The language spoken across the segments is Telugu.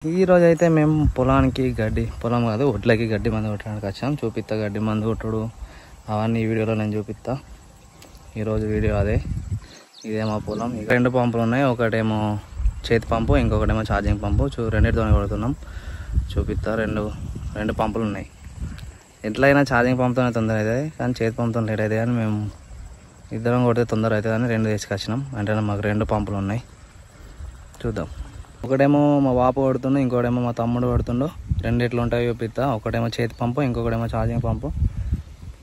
ఈ రోజు అయితే మేము పొలానికి గడ్డి పొలం కాదు ఒడ్లకి గడ్డి మందు కొట్టడానికి వచ్చాం. చూపిస్తా గడ్డి మందు కొట్టుడు అవన్నీ ఈ వీడియోలో నేను చూపిస్తా. ఈరోజు వీడియో అదే. ఇదే మా పొలం. ఇక 2 పంపులు ఉన్నాయి. ఒకటేమో చేతి పంపు, ఇంకొకటేమో ఛార్జింగ్ పంపు. రెండింటితోనే కొడుతున్నాం. చూపిస్తా. రెండు పంపులు ఉన్నాయి. ఎట్లయినా ఛార్జింగ్ పంపుతోనే తొందర అవుతుంది, కానీ చేతి పంపుతో లేట్ అవుతుంది. కానీ మేము ఇద్దరం కొడితే తొందర అవుతుంది అని 2 తీసుకొచ్చినాం. అంటే మాకు 2 పంపులు ఉన్నాయి. చూద్దాం. ఒకటేమో మా బాప కొడుతుండో, ఇంకోటేమో మా తమ్ముడు కొడుతుండో. రెండిట్లు ఉంటాయి చూపిస్తా. ఒకటేమో చేతి పంపు, ఇంకొకటేమో ఛార్జింగ్ పంపు.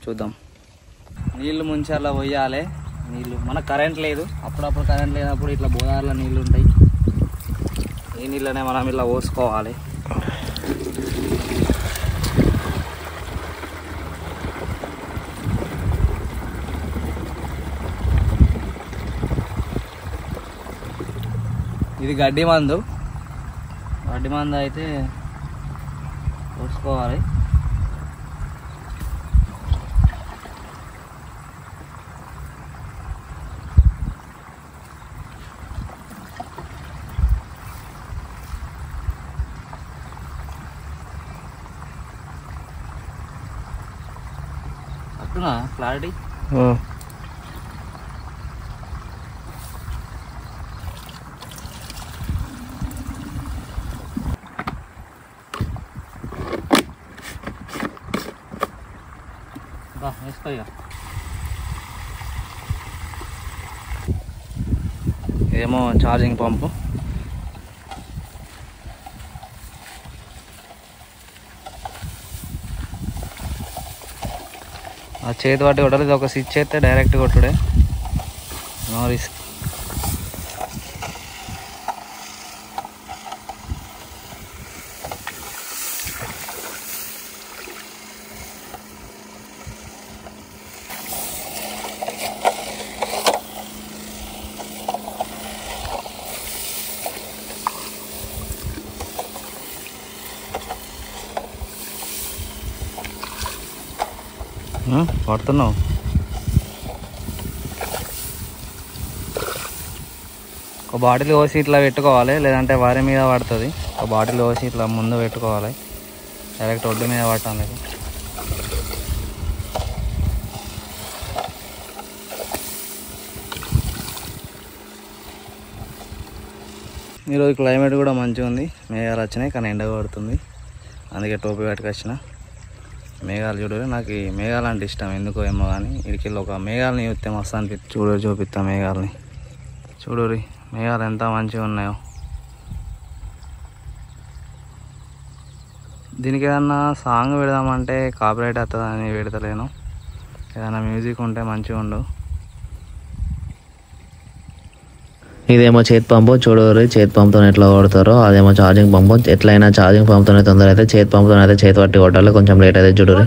చూద్దాం. నీళ్లు ముంచి అలా పోయాలి. నీళ్ళు మనకు కరెంట్ లేదు. అప్పుడప్పుడు కరెంట్ లేనప్పుడు ఇట్లా బోదార్లో నీళ్ళు ఉంటాయి. ఈ నీళ్ళనే మనం ఇలా పోసుకోవాలి. ఇది గడ్డి మందు అయితే పోసుకోవాలి. అట్టునా క్లారిటీ. ఇదేమో ఛార్జింగ్ పంపు. ఆ చేతి పట్టి కొట్టాలి. ఇది ఒక స్విచ్ అయితే డైరెక్ట్ కొట్టుడే, నో రిస్క్. పడుతున్నావు. ఒక బాటిల్ పోసి ఇట్లా పెట్టుకోవాలి, లేదంటే వరి మీద పడుతుంది. ఒక బాటిల్ పోసి ఇట్లా ముందు పెట్టుకోవాలి, డైరెక్ట్ ఒడ్డు మీద పట్టాలి. ఈరోజు క్లైమేట్ కూడా మంచిగా ఉంది. మేఘాలు వచ్చినాయి, కానీ ఎండ కొడుతుంది. అందుకే టోపీ పట్టుకొచ్చిన. మేఘాలు చూడరు. నాకు ఈ మేఘాలు అంటే ఇష్టం ఎందుకో ఏమో, కానీ ఇడికెళ్ళి ఒక మేఘాలని చూస్తే మస్తు అనిపిస్తుంది. చూపిస్తా మేఘాలని. చూడరి మేఘాలు ఎంత మంచిగా ఉన్నాయో. దీనికి ఏదన్నా సాంగ్ పెడదామంటే కాపీరైట్ వస్తుందని పెడతలేను. ఏదైనా మ్యూజిక్ ఉంటే మంచిగా ఉండు. ఇదేమో చేతి పంపు. చూడరు చేతి పంపుతో ఎట్లా కొడతారో. అదేమో ఛార్జింగ్ పంపు. ఎట్లయినా ఛార్జింగ్ పంపుతోనే తొందర అయితే, చేతి పంపుతో అయితే చేతి పట్టి కొట్టాలి. కొంచెం లేట్ అయితే చూడరు.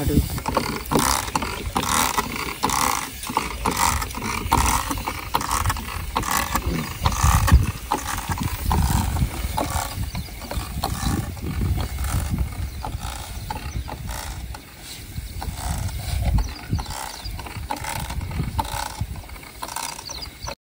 అటు